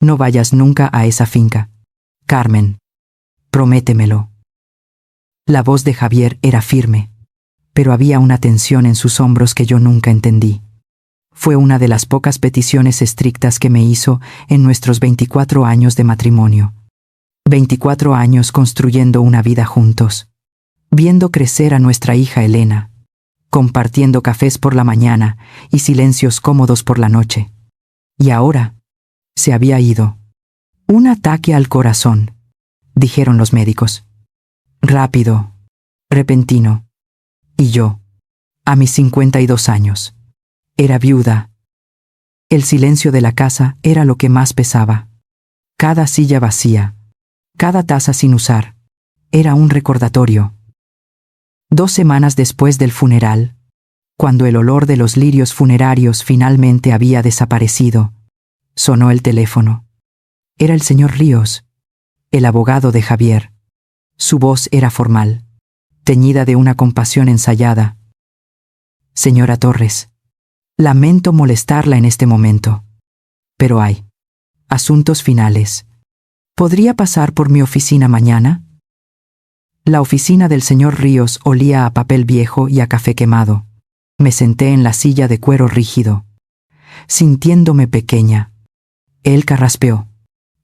No vayas nunca a esa finca. Carmen, prométemelo. La voz de Javier era firme, pero había una tensión en sus hombros que yo nunca entendí. Fue una de las pocas peticiones estrictas que me hizo en nuestros 24 años de matrimonio. 24 años construyendo una vida juntos, viendo crecer a nuestra hija Elena, compartiendo cafés por la mañana y silencios cómodos por la noche. Y ahora, se había ido. Un ataque al corazón, dijeron los médicos. Rápido, repentino. Y yo, a mis 52 años, era viuda. El silencio de la casa era lo que más pesaba. Cada silla vacía, cada taza sin usar, era un recordatorio. 2 semanas después del funeral, cuando el olor de los lirios funerarios finalmente había desaparecido, sonó el teléfono. Era el señor Ríos, el abogado de Javier. Su voz era formal, teñida de una compasión ensayada. Señora Torres, lamento molestarla en este momento, pero hay asuntos finales. ¿Podría pasar por mi oficina mañana? La oficina del señor Ríos olía a papel viejo y a café quemado. Me senté en la silla de cuero rígido, sintiéndome pequeña. Él carraspeó,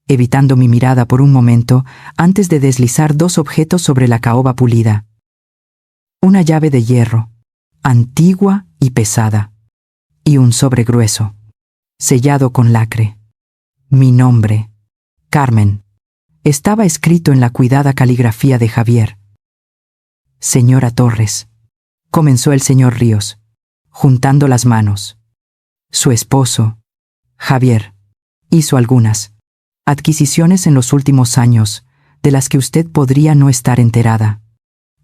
evitando mi mirada por un momento antes de deslizar 2 objetos sobre la caoba pulida. Una llave de hierro, antigua y pesada, y un sobre grueso, sellado con lacre. Mi nombre, Carmen, estaba escrito en la cuidada caligrafía de Javier. Señora Torres, comenzó el señor Ríos, juntando las manos. Su esposo, Javier, hizo algunas adquisiciones en los últimos años, de las que usted podría no estar enterada.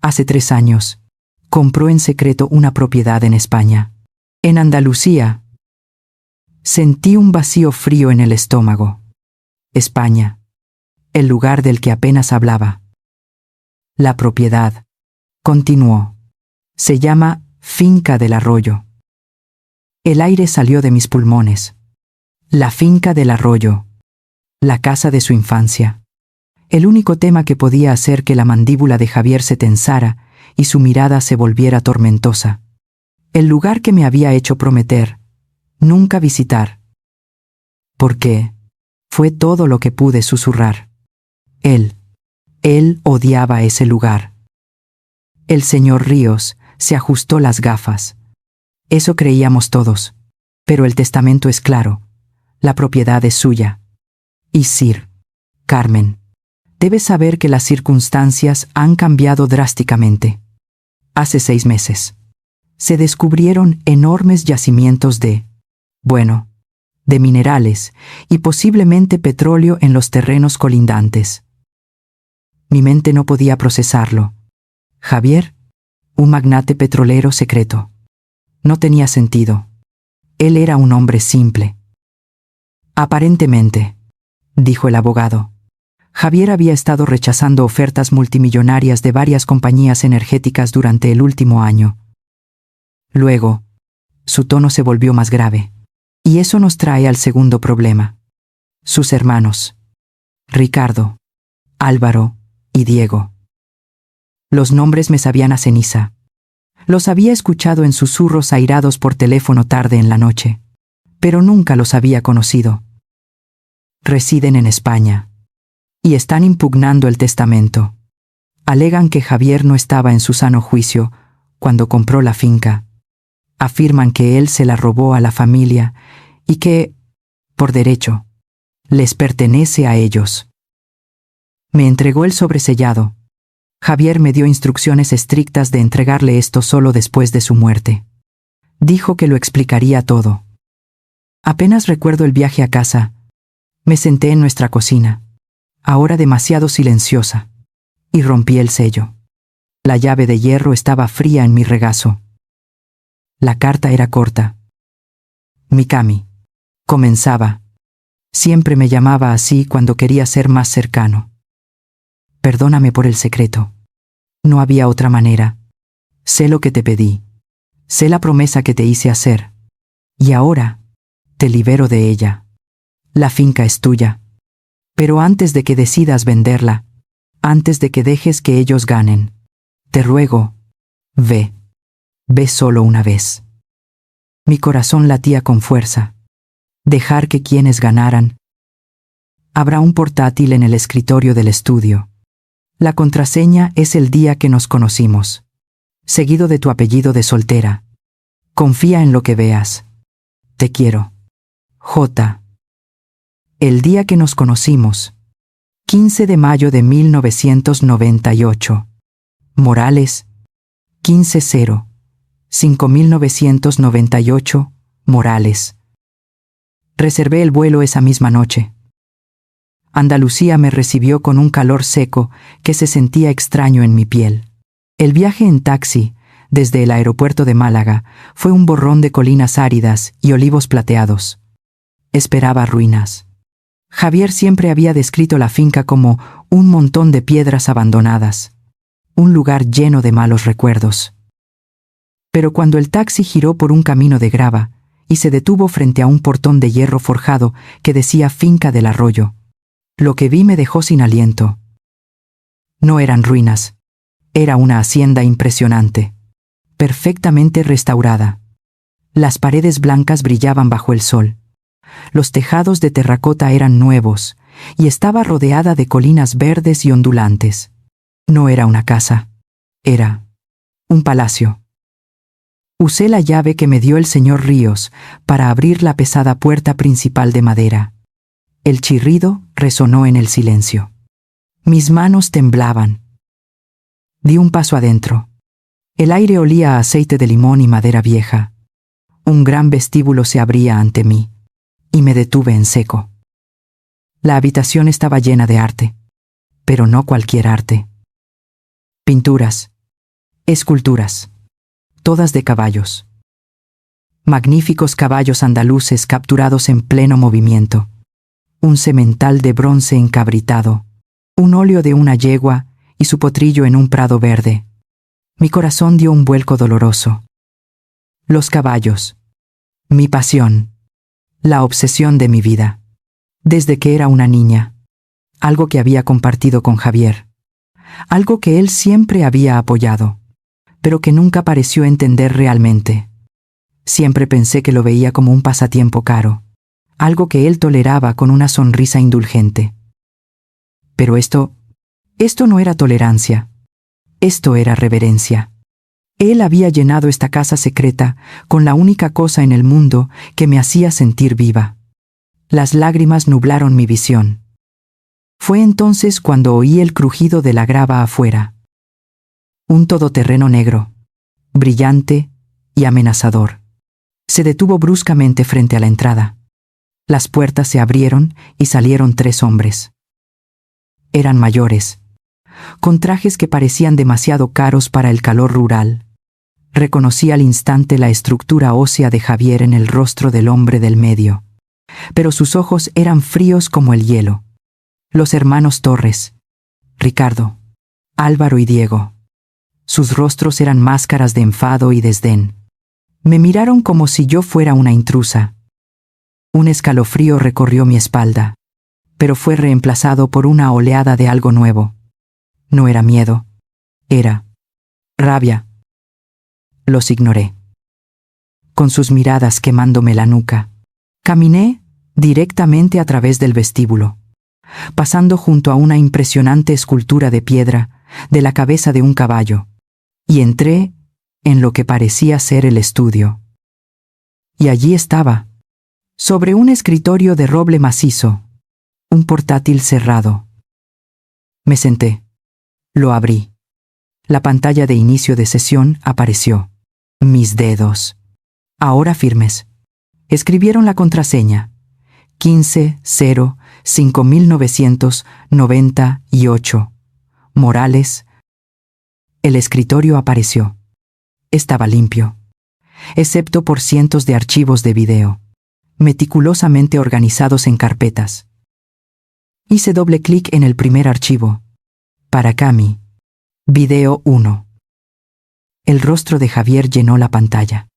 Hace 3 años, compró en secreto una propiedad en España, en Andalucía. Sentí un vacío frío en el estómago. España, el lugar del que apenas hablaba. La propiedad, continuó, se llama Finca del Arroyo. El aire salió de mis pulmones. La finca del arroyo. La casa de su infancia. El único tema que podía hacer que la mandíbula de Javier se tensara y su mirada se volviera tormentosa. El lugar que me había hecho prometer nunca visitar. ¿Por qué? Fue todo lo que pude susurrar. Él odiaba ese lugar. El señor Ríos se ajustó las gafas. Eso creíamos todos. Pero el testamento es claro. La propiedad es suya. Y Sir Carmen, debes saber que las circunstancias han cambiado drásticamente. Hace 6 meses, se descubrieron enormes yacimientos de minerales y posiblemente petróleo en los terrenos colindantes. Mi mente no podía procesarlo. Javier, un magnate petrolero secreto. No tenía sentido. Él era un hombre simple. Aparentemente, dijo el abogado. Javier había estado rechazando ofertas multimillonarias de varias compañías energéticas durante el último año. Luego, su tono se volvió más grave. Y eso nos trae al segundo problema. Sus hermanos. Ricardo, Álvaro y Diego. Los nombres me sabían a ceniza. Los había escuchado en susurros airados por teléfono tarde en la noche, pero nunca los había conocido. Residen en España y están impugnando el testamento. Alegan que Javier no estaba en su sano juicio cuando compró la finca. Afirman que él se la robó a la familia y que, por derecho, les pertenece a ellos. Me entregó el sobresellado. Javier me dio instrucciones estrictas de entregarle esto solo después de su muerte. Dijo que lo explicaría todo. Apenas recuerdo el viaje a casa. Me senté en nuestra cocina, ahora demasiado silenciosa, y rompí el sello. La llave de hierro estaba fría en mi regazo. La carta era corta. Mikami, comenzaba. Siempre me llamaba así cuando quería ser más cercano. Perdóname por el secreto. No había otra manera. Sé lo que te pedí. Sé la promesa que te hice hacer. Y ahora, te libero de ella. La finca es tuya. Pero antes de que decidas venderla, antes de que dejes que ellos ganen, te ruego, ve. Ve solo una vez. Mi corazón latía con fuerza. Dejar que quienes ganaran. Habrá un portátil en el escritorio del estudio. La contraseña es el día que nos conocimos, seguido de tu apellido de soltera. Confía en lo que veas. Te quiero. J. El día que nos conocimos. 15 de mayo de 1998. Morales. 15-0. 5998. Morales. Reservé el vuelo esa misma noche. Andalucía me recibió con un calor seco que se sentía extraño en mi piel. El viaje en taxi, desde el aeropuerto de Málaga, fue un borrón de colinas áridas y olivos plateados. Esperaba ruinas. Javier siempre había descrito la finca como un montón de piedras abandonadas, un lugar lleno de malos recuerdos. Pero cuando el taxi giró por un camino de grava y se detuvo frente a un portón de hierro forjado que decía Finca del Arroyo, lo que vi me dejó sin aliento. No eran ruinas, era una hacienda impresionante, perfectamente restaurada. Las paredes blancas brillaban bajo el sol. Los tejados de terracota eran nuevos y estaba rodeada de colinas verdes y ondulantes. No era una casa, era un palacio. Usé la llave que me dio el señor Ríos para abrir la pesada puerta principal de madera. El chirrido resonó en el silencio. Mis manos temblaban. Di un paso adentro. El aire olía a aceite de limón y madera vieja. Un gran vestíbulo se abría ante mí, y me detuve en seco. La habitación estaba llena de arte, pero no cualquier arte. Pinturas, esculturas, todas de caballos. Magníficos caballos andaluces capturados en pleno movimiento. Un semental de bronce encabritado, un óleo de una yegua y su potrillo en un prado verde. Mi corazón dio un vuelco doloroso. Los caballos, mi pasión, la obsesión de mi vida, desde que era una niña, algo que había compartido con Javier, algo que él siempre había apoyado, pero que nunca pareció entender realmente. Siempre pensé que lo veía como un pasatiempo caro, algo que él toleraba con una sonrisa indulgente. Pero esto no era tolerancia, esto era reverencia. Él había llenado esta casa secreta con la única cosa en el mundo que me hacía sentir viva. Las lágrimas nublaron mi visión. Fue entonces cuando oí el crujido de la grava afuera. Un todoterreno negro, brillante y amenazador. Se detuvo bruscamente frente a la entrada. Las puertas se abrieron y salieron 3 hombres. Eran mayores, con trajes que parecían demasiado caros para el calor rural. Reconocí al instante la estructura ósea de Javier en el rostro del hombre del medio, pero sus ojos eran fríos como el hielo. Los hermanos Torres, Ricardo, Álvaro y Diego. Sus rostros eran máscaras de enfado y desdén. Me miraron como si yo fuera una intrusa. Un escalofrío recorrió mi espalda, pero fue reemplazado por una oleada de algo nuevo. No era miedo, era rabia. Los ignoré. Con sus miradas quemándome la nuca, caminé directamente a través del vestíbulo, pasando junto a una impresionante escultura de piedra de la cabeza de un caballo, y entré en lo que parecía ser el estudio. Y allí estaba, sobre un escritorio de roble macizo, un portátil cerrado. Me senté. Lo abrí. La pantalla de inicio de sesión apareció. Mis dedos, ahora firmes, escribieron la contraseña. 15-0-5998. Morales. El escritorio apareció. Estaba limpio, excepto por cientos de archivos de video, meticulosamente organizados en carpetas. Hice doble clic en el primer archivo. Para Cami. Video 1. El rostro de Javier llenó la pantalla.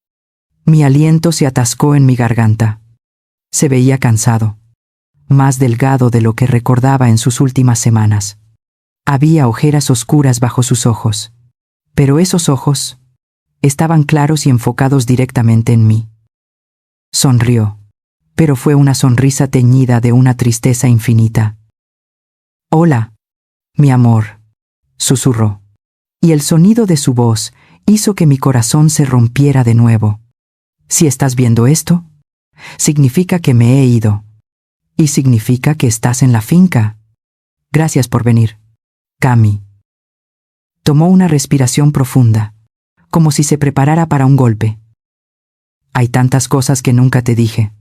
Mi aliento se atascó en mi garganta. Se veía cansado, más delgado de lo que recordaba en sus últimas semanas. Había ojeras oscuras bajo sus ojos, pero esos ojos estaban claros y enfocados directamente en mí. Sonrió, pero fue una sonrisa teñida de una tristeza infinita. «Hola, mi amor», susurró, y el sonido de su voz hizo que mi corazón se rompiera de nuevo. «Si estás viendo esto, significa que me he ido. Y significa que estás en la finca. Gracias por venir, Cami». Tomó una respiración profunda, como si se preparara para un golpe. «Hay tantas cosas que nunca te dije.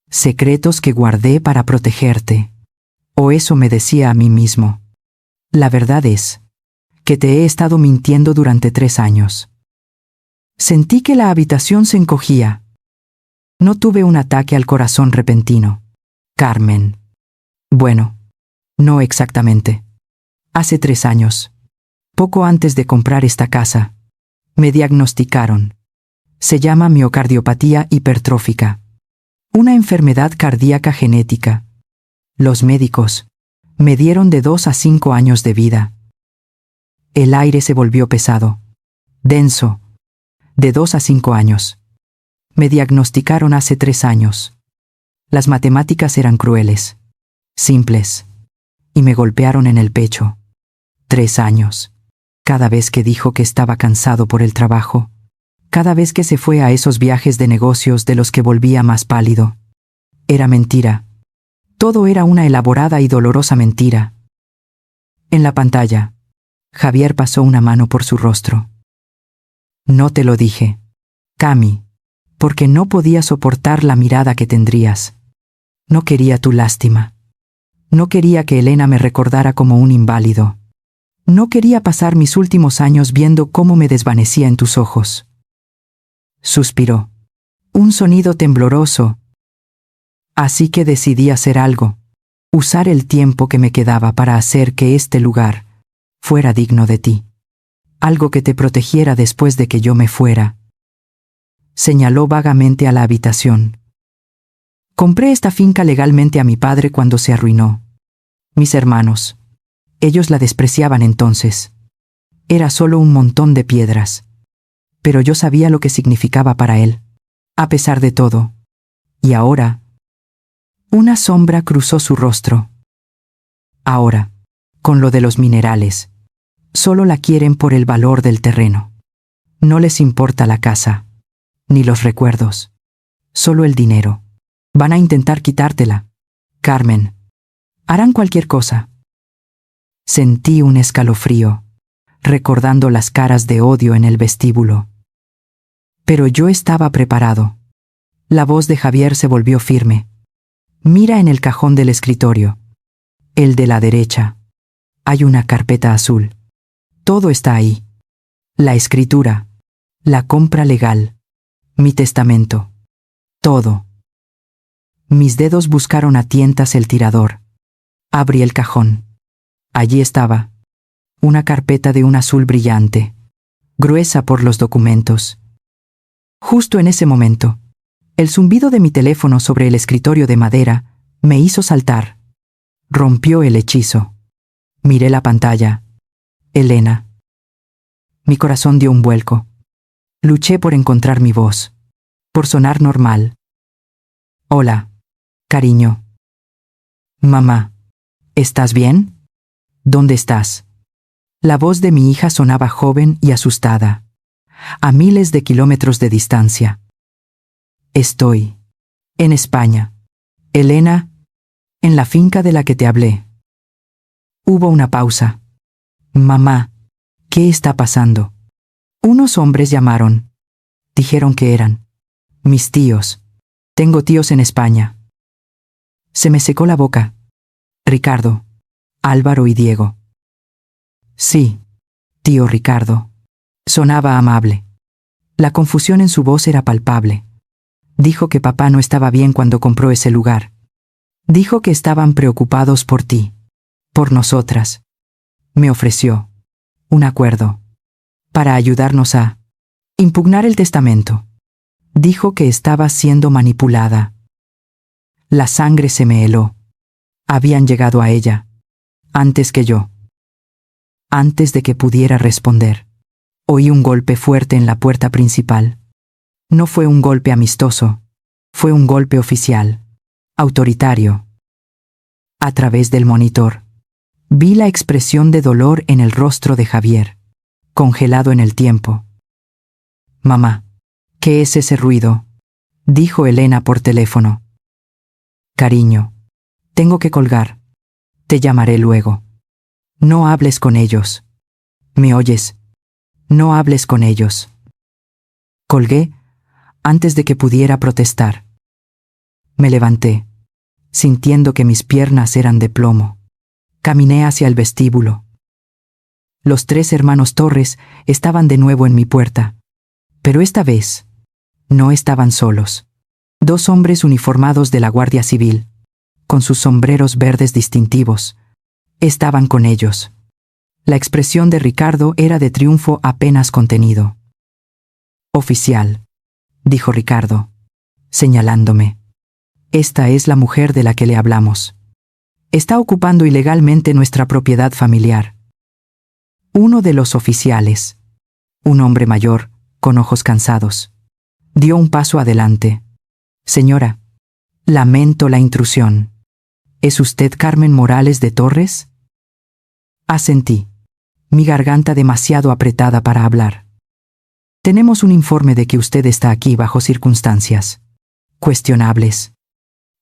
Secretos que guardé para protegerte. O eso me decía a mí mismo. La verdad es que te he estado mintiendo durante 3 años». Sentí que la habitación se encogía. No tuve un ataque al corazón repentino, Carmen. Bueno, no exactamente. Hace 3 años, poco antes de comprar esta casa, me diagnosticaron. Se llama miocardiopatía hipertrófica, una enfermedad cardíaca genética. Los médicos me dieron de 2 a 5 años de vida. El aire se volvió pesado, denso, de 2 a 5 años. Me diagnosticaron hace 3 años. Las matemáticas eran crueles, simples, y me golpearon en el pecho. 3 años. Cada vez que dijo que estaba cansado por el trabajo, cada vez que se fue a esos viajes de negocios de los que volvía más pálido. Era mentira. Todo era una elaborada y dolorosa mentira. En la pantalla, Javier pasó una mano por su rostro. «No te lo dije, Cami, porque no podía soportar la mirada que tendrías. No quería tu lástima. No quería que Elena me recordara como un inválido. No quería pasar mis últimos años viendo cómo me desvanecía en tus ojos». Suspiró. Un sonido tembloroso. Así que decidí hacer algo. Usar el tiempo que me quedaba para hacer que este lugar fuera digno de ti. Algo que te protegiera después de que yo me fuera. Señaló vagamente a la habitación. Compré esta finca legalmente a mi padre cuando se arruinó. Mis hermanos. Ellos la despreciaban entonces. Era solo un montón de piedras. Pero yo sabía lo que significaba para él, a pesar de todo. Y ahora, una sombra cruzó su rostro. Ahora, con lo de los minerales, solo la quieren por el valor del terreno. No les importa la casa, ni los recuerdos, solo el dinero. Van a intentar quitártela, Carmen. Harán cualquier cosa. Sentí un escalofrío, recordando las caras de odio en el vestíbulo. Pero yo estaba preparado. La voz de Javier se volvió firme. «Mira en el cajón del escritorio. El de la derecha. Hay una carpeta azul. Todo está ahí. La escritura. La compra legal. Mi testamento. Todo». Mis dedos buscaron a tientas el tirador. Abrí el cajón. Allí estaba. Una carpeta de un azul brillante, gruesa por los documentos. Justo en ese momento, el zumbido de mi teléfono sobre el escritorio de madera me hizo saltar. Rompió el hechizo. Miré la pantalla. Elena. Mi corazón dio un vuelco. Luché por encontrar mi voz, por sonar normal. «Hola, cariño». «Mamá, ¿estás bien? ¿Dónde estás?» La voz de mi hija sonaba joven y asustada, a miles de kilómetros de distancia. «Estoy en España, Elena, en la finca de la que te hablé». Hubo una pausa. «Mamá, ¿qué está pasando?» Unos hombres llamaron. Dijeron que eran mis tíos. Tengo tíos en España. Se me secó la boca. Ricardo, Álvaro y Diego. «Sí, tío Ricardo». Sonaba amable. La confusión en su voz era palpable. Dijo que papá no estaba bien cuando compró ese lugar. Dijo que estaban preocupados por ti, por nosotras. Me ofreció un acuerdo para ayudarnos a impugnar el testamento. Dijo que estaba siendo manipulada. La sangre se me heló. Habían llegado a ella, antes que yo. Antes de que pudiera responder, oí un golpe fuerte en la puerta principal. No fue un golpe amistoso, fue un golpe oficial, autoritario. A través del monitor, vi la expresión de dolor en el rostro de Javier, congelado en el tiempo. «Mamá, ¿qué es ese ruido?», dijo Elena por teléfono. «Cariño, tengo que colgar. Te llamaré luego. No hables con ellos. ¿Me oyes? No hables con ellos». Colgué antes de que pudiera protestar. Me levanté, sintiendo que mis piernas eran de plomo. Caminé hacia el vestíbulo. Los 3 hermanos Torres estaban de nuevo en mi puerta, pero esta vez no estaban solos. 2 hombres uniformados de la Guardia Civil, con sus sombreros verdes distintivos, estaban con ellos. La expresión de Ricardo era de triunfo apenas contenido. «Oficial», dijo Ricardo, señalándome. «Esta es la mujer de la que le hablamos. Está ocupando ilegalmente nuestra propiedad familiar». Uno de los oficiales, un hombre mayor, con ojos cansados, dio un paso adelante. «Señora, lamento la intrusión. ¿Es usted Carmen Morales de Torres?». Asentí, mi garganta demasiado apretada para hablar. «Tenemos un informe de que usted está aquí bajo circunstancias cuestionables.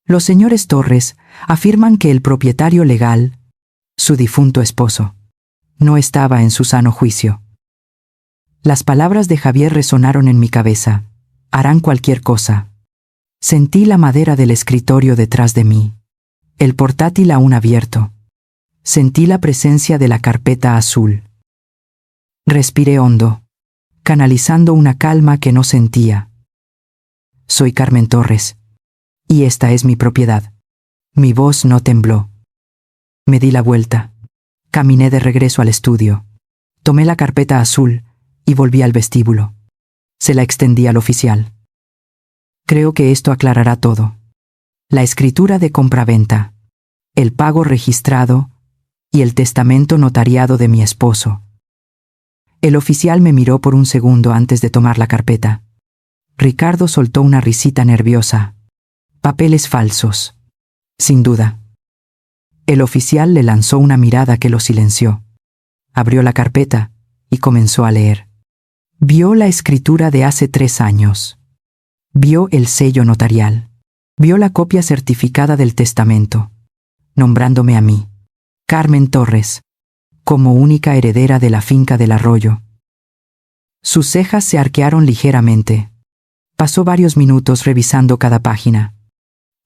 Los señores Torres afirman que el propietario legal, su difunto esposo, no estaba en su sano juicio». Las palabras de Javier resonaron en mi cabeza. «Harán cualquier cosa». Sentí la madera del escritorio detrás de mí, el portátil aún abierto. Sentí la presencia de la carpeta azul. Respiré hondo, canalizando una calma que no sentía. «Soy Carmen Torres, y esta es mi propiedad». Mi voz no tembló. Me di la vuelta. Caminé de regreso al estudio. Tomé la carpeta azul y volví al vestíbulo. Se la extendí al oficial. «Creo que esto aclarará todo. La escritura de compraventa, el pago registrado y el testamento notariado de mi esposo». El oficial me miró por un segundo antes de tomar la carpeta. Ricardo soltó una risita nerviosa. «Papeles falsos, sin duda». El oficial le lanzó una mirada que lo silenció. Abrió la carpeta y comenzó a leer. Vio la escritura de hace 3 años. Vio el sello notarial. Vio la copia certificada del testamento, nombrándome a mí, Carmen Torres, como única heredera de la finca del Arroyo. Sus cejas se arquearon ligeramente. Pasó varios minutos revisando cada página.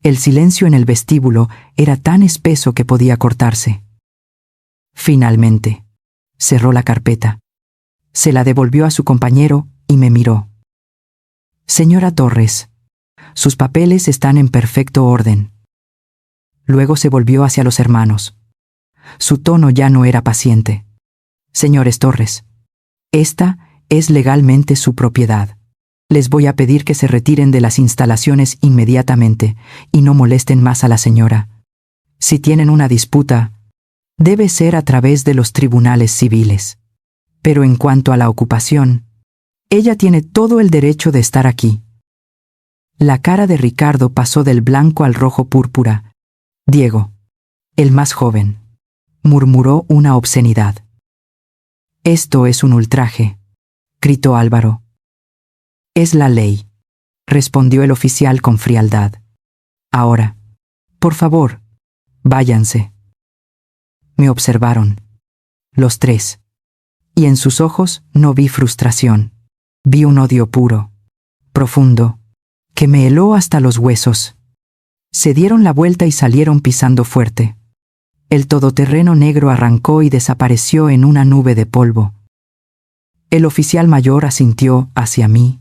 El silencio en el vestíbulo era tan espeso que podía cortarse. Finalmente, cerró la carpeta. Se la devolvió a su compañero y me miró. «Señora Torres, sus papeles están en perfecto orden». Luego se volvió hacia los hermanos. Su tono ya no era paciente. «Señores Torres, esta es legalmente su propiedad. Les voy a pedir que se retiren de las instalaciones inmediatamente y no molesten más a la señora. Si tienen una disputa, debe ser a través de los tribunales civiles. Pero en cuanto a la ocupación, ella tiene todo el derecho de estar aquí». La cara de Ricardo pasó del blanco al rojo púrpura. «Diego, el más joven», murmuró una obscenidad. «Esto es un ultraje», gritó Álvaro. «Es la ley», respondió el oficial con frialdad. «Ahora, por favor, váyanse». Me observaron, los 3, y en sus ojos no vi frustración, vi un odio puro, profundo, que me heló hasta los huesos. Se dieron la vuelta y salieron pisando fuerte. El todoterreno negro arrancó y desapareció en una nube de polvo. El oficial mayor asintió hacia mí.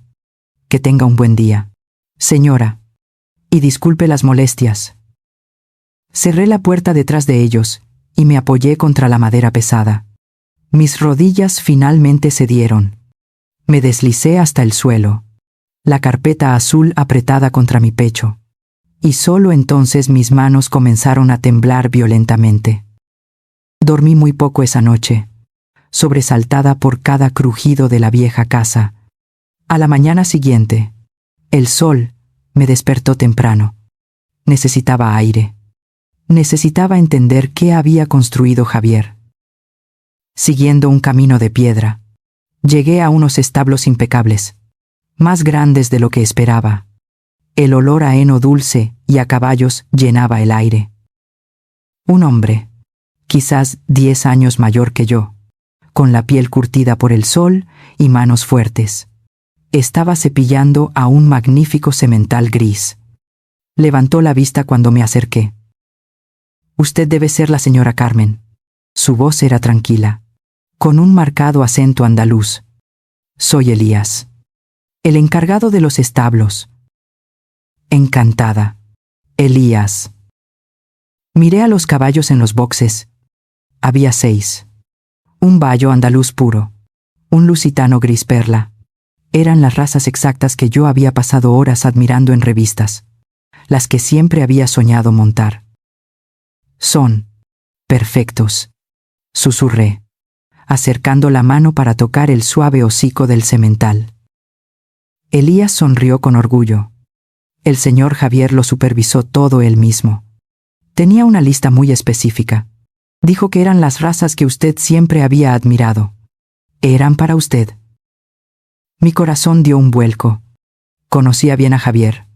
«Que tenga un buen día, señora, y disculpe las molestias». Cerré la puerta detrás de ellos y me apoyé contra la madera pesada. Mis rodillas finalmente cedieron. Me deslicé hasta el suelo, la carpeta azul apretada contra mi pecho. y solo entonces mis manos comenzaron a temblar violentamente. Dormí muy poco esa noche, sobresaltada por cada crujido de la vieja casa. A la mañana siguiente, el sol me despertó temprano. Necesitaba aire. Necesitaba entender qué había construido Javier. Siguiendo un camino de piedra, llegué a unos establos impecables, más grandes de lo que esperaba. El olor a heno dulce y a caballos llenaba el aire. Un hombre, quizás 10 años mayor que yo, con la piel curtida por el sol y manos fuertes, estaba cepillando a un magnífico semental gris. Levantó la vista cuando me acerqué. «Usted debe ser la señora Carmen». Su voz era tranquila, con un marcado acento andaluz. «Soy Elías, el encargado de los establos». «Encantada, Elías». Miré a los caballos en los boxes. Había 6. Un bayo andaluz puro, un lusitano gris perla. Eran las razas exactas que yo había pasado horas admirando en revistas, las que siempre había soñado montar. «Son perfectos», susurré, acercando la mano para tocar el suave hocico del semental. Elías sonrió con orgullo. El señor Javier lo supervisó todo él mismo. Tenía una lista muy específica. Dijo que eran las razas que usted siempre había admirado. Eran para usted. Mi corazón dio un vuelco. Conocía bien a Javier.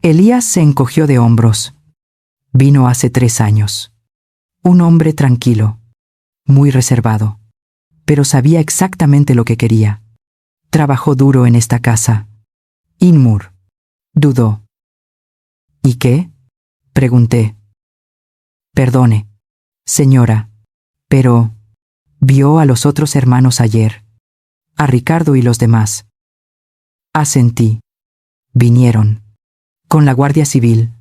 Elías se encogió de hombros. Vino hace 3 años. Un hombre tranquilo, muy reservado, pero sabía exactamente lo que quería. Trabajó duro en esta casa. Inmur dudó. «¿Y qué?», pregunté. «Perdone, señora, pero vio a los otros hermanos ayer, a Ricardo y los demás». Asentí. «Vinieron. Con la Guardia Civil».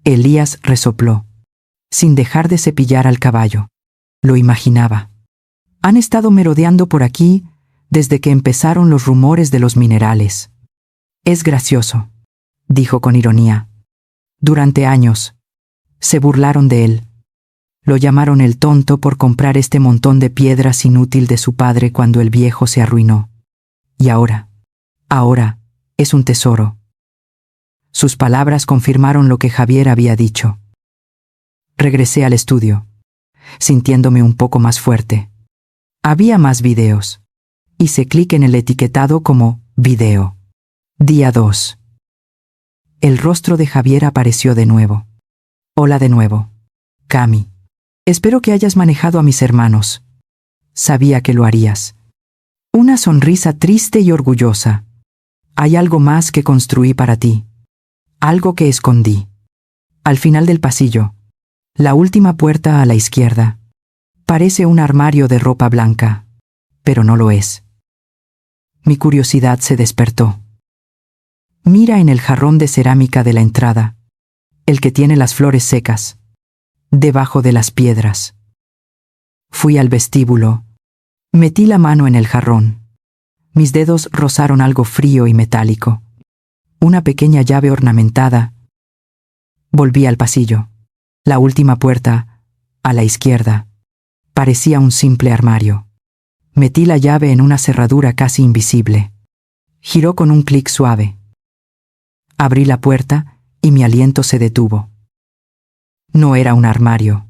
Elías resopló, sin dejar de cepillar al caballo. Lo imaginaba. «Han estado merodeando por aquí desde que empezaron los rumores de los minerales». «Es gracioso», dijo con ironía. «Durante años se burlaron de él. Lo llamaron el tonto por comprar este montón de piedras inútil de su padre cuando el viejo se arruinó. Y ahora es un tesoro». Sus palabras confirmaron lo que Javier había dicho. Regresé al estudio, sintiéndome un poco más fuerte. Había más videos. Hice clic en el etiquetado como video. Día 2. El rostro de Javier apareció de nuevo. «Hola de nuevo, Cami. Espero que hayas manejado a mis hermanos. Sabía que lo harías». Una sonrisa triste y orgullosa. «Hay algo más que construí para ti. Algo que escondí. Al final del pasillo. La última puerta a la izquierda. Parece un armario de ropa blanca, pero no lo es». Mi curiosidad se despertó. «Mira en el jarrón de cerámica de la entrada, el que tiene las flores secas, debajo de las piedras». Fui al vestíbulo. Metí la mano en el jarrón. Mis dedos rozaron algo frío y metálico. Una pequeña llave ornamentada. Volví al pasillo. La última puerta, a la izquierda, parecía un simple armario. Metí la llave en una cerradura casi invisible. Giró con un clic suave. Abrí la puerta y mi aliento se detuvo. No era un armario.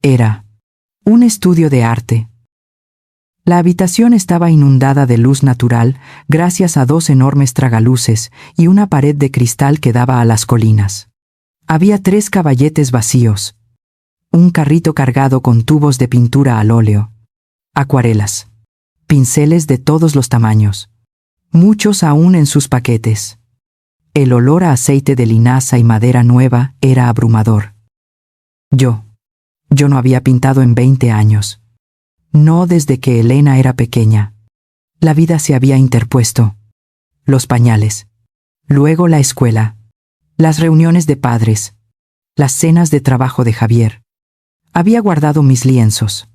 Era un estudio de arte. La habitación estaba inundada de luz natural gracias a 2 enormes tragaluces y una pared de cristal que daba a las colinas. Había 3 caballetes vacíos, un carrito cargado con tubos de pintura al óleo, acuarelas, pinceles de todos los tamaños, muchos aún en sus paquetes. El olor a aceite de linaza y madera nueva era abrumador. Yo no había pintado en 20 años. No desde que Elena era pequeña. La vida se había interpuesto. Los pañales. Luego la escuela. Las reuniones de padres. Las cenas de trabajo de Javier. Había guardado mis lienzos,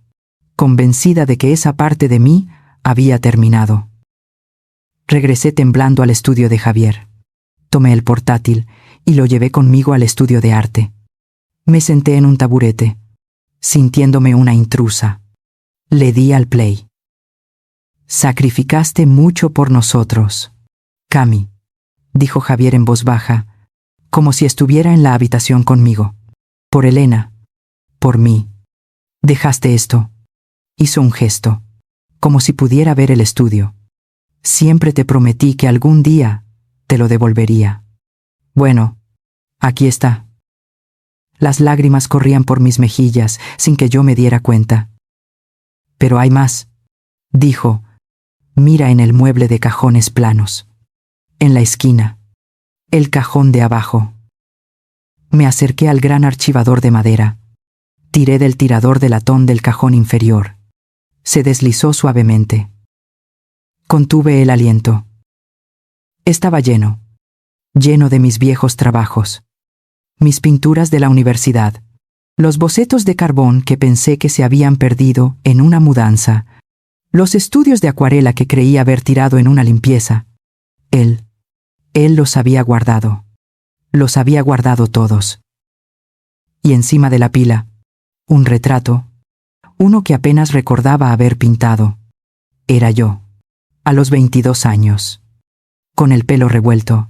convencida de que esa parte de mí había terminado. Regresé temblando al estudio de Javier. Tomé el portátil y lo llevé conmigo al estudio de arte. Me senté en un taburete, sintiéndome una intrusa. Le di al play. Sacrificaste mucho por nosotros, Cami, dijo Javier en voz baja, como si estuviera en la habitación conmigo. Por Elena, por mí. Dejaste esto. Hizo un gesto, como si pudiera ver el estudio. Siempre te prometí que algún día te lo devolvería. Bueno, aquí está. Las lágrimas corrían por mis mejillas sin que yo me diera cuenta. Pero hay más, dijo. Mira en el mueble de cajones planos. En la esquina. El cajón de abajo. Me acerqué al gran archivador de madera. Tiré del tirador de latón del cajón inferior. Se deslizó suavemente. Contuve el aliento. Estaba lleno. Lleno de mis viejos trabajos. Mis pinturas de la universidad. Los bocetos de carbón que pensé que se habían perdido en una mudanza. Los estudios de acuarela que creí haber tirado en una limpieza. Él los había guardado. Los había guardado todos. Y encima de la pila, un retrato, uno que apenas recordaba haber pintado. Era yo, a los 22 años, con el pelo revuelto,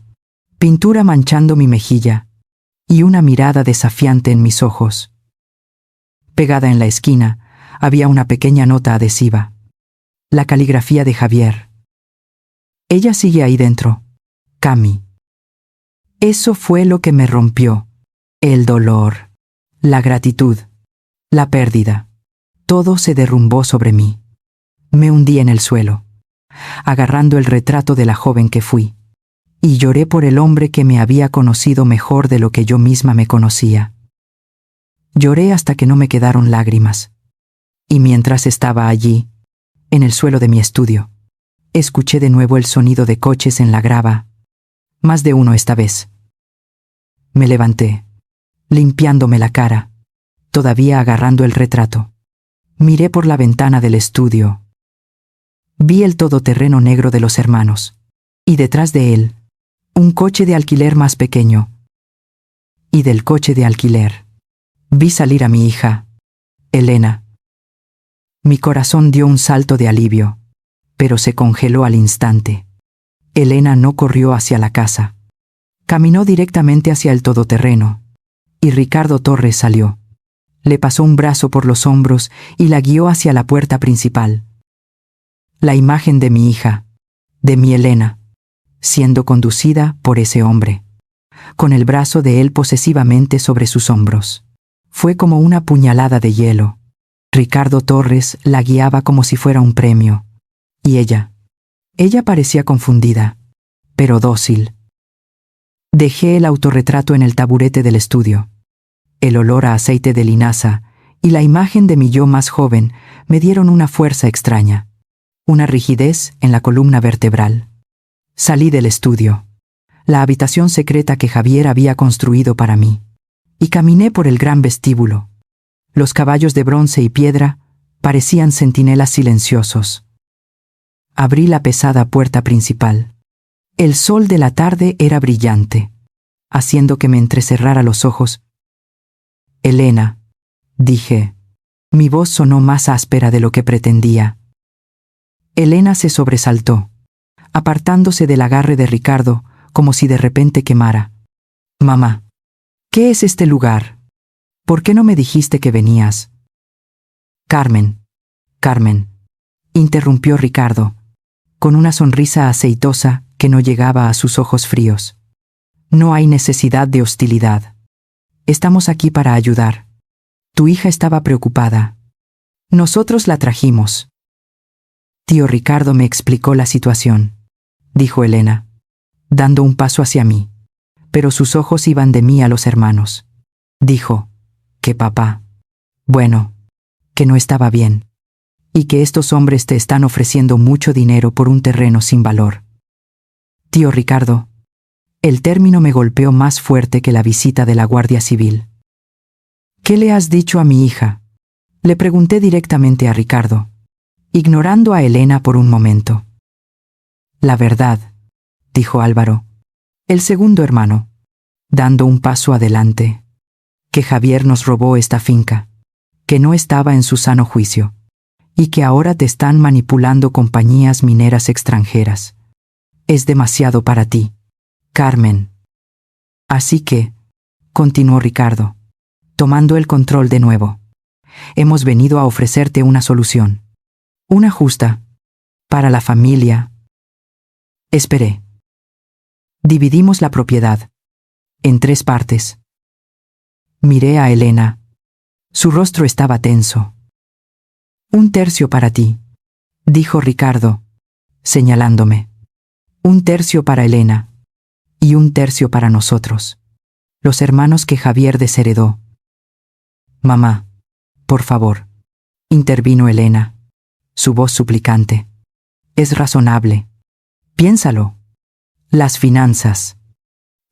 pintura manchando mi mejilla, y una mirada desafiante en mis ojos. Pegada en la esquina, había una pequeña nota adhesiva. La caligrafía de Javier. Ella sigue ahí dentro, Cami. Eso fue lo que me rompió. El dolor, la gratitud, la pérdida. Todo se derrumbó sobre mí. Me hundí en el suelo, agarrando el retrato de la joven que fui, y lloré por el hombre que me había conocido mejor de lo que yo misma me conocía. Lloré hasta que no me quedaron lágrimas. Y mientras estaba allí, en el suelo de mi estudio, escuché de nuevo el sonido de coches en la grava. Más de uno esta vez. Me levanté, limpiándome la cara, todavía agarrando el retrato. Miré por la ventana del estudio. Vi el todoterreno negro de los hermanos, y detrás de él, un coche de alquiler más pequeño. Y del coche de alquiler, vi salir a mi hija, Elena. Mi corazón dio un salto de alivio, pero se congeló al instante. Elena no corrió hacia la casa. Caminó directamente hacia el todoterreno, y Ricardo Torres salió. Le pasó un brazo por los hombros y la guió hacia la puerta principal. La imagen de mi hija, de mi Elena, siendo conducida por ese hombre, con el brazo de él posesivamente sobre sus hombros. Fue como una puñalada de hielo. Ricardo Torres la guiaba como si fuera un premio. Y ella parecía confundida, pero dócil. Dejé el autorretrato en el taburete del estudio. El olor a aceite de linaza y la imagen de mi yo más joven me dieron una fuerza extraña, una rigidez en la columna vertebral. Salí del estudio, la habitación secreta que Javier había construido para mí, y caminé por el gran vestíbulo. Los caballos de bronce y piedra parecían centinelas silenciosos. Abrí la pesada puerta principal. El sol de la tarde era brillante, haciendo que me entrecerrara los ojos. Elena, dije. Mi voz sonó más áspera de lo que pretendía. Elena se sobresaltó, apartándose del agarre de Ricardo, como si de repente quemara. Mamá, ¿qué es este lugar? ¿Por qué no me dijiste que venías? Carmen, interrumpió Ricardo, con una sonrisa aceitosa que no llegaba a sus ojos fríos. No hay necesidad de hostilidad. Estamos aquí para ayudar. Tu hija estaba preocupada. Nosotros la trajimos. Tío Ricardo me explicó la situación, dijo Elena, dando un paso hacia mí, pero sus ojos iban de mí a los hermanos. Dijo, que papá, bueno, que no estaba bien, y que estos hombres te están ofreciendo mucho dinero por un terreno sin valor. Tío Ricardo, el término me golpeó más fuerte que la visita de la Guardia Civil. ¿Qué le has dicho a mi hija? Le pregunté directamente a Ricardo, ignorando a Elena por un momento. La verdad, dijo Álvaro, el segundo hermano. dando un paso adelante, que Javier nos robó esta finca, que no estaba en su sano juicio, y que ahora te están manipulando compañías mineras extranjeras. Es demasiado para ti, Carmen. Así que, continuó Ricardo, tomando el control de nuevo, hemos venido a ofrecerte una solución. Una justa, para la familia. Esperé. Dividimos la propiedad en 3 partes. Miré a Elena. Su rostro estaba tenso. 1/3 para ti, dijo Ricardo, señalándome. 1/3 para Elena, y 1/3 para nosotros, los hermanos que Javier desheredó. Mamá, por favor, intervino Elena, su voz suplicante. Es razonable. Piénsalo. Las finanzas.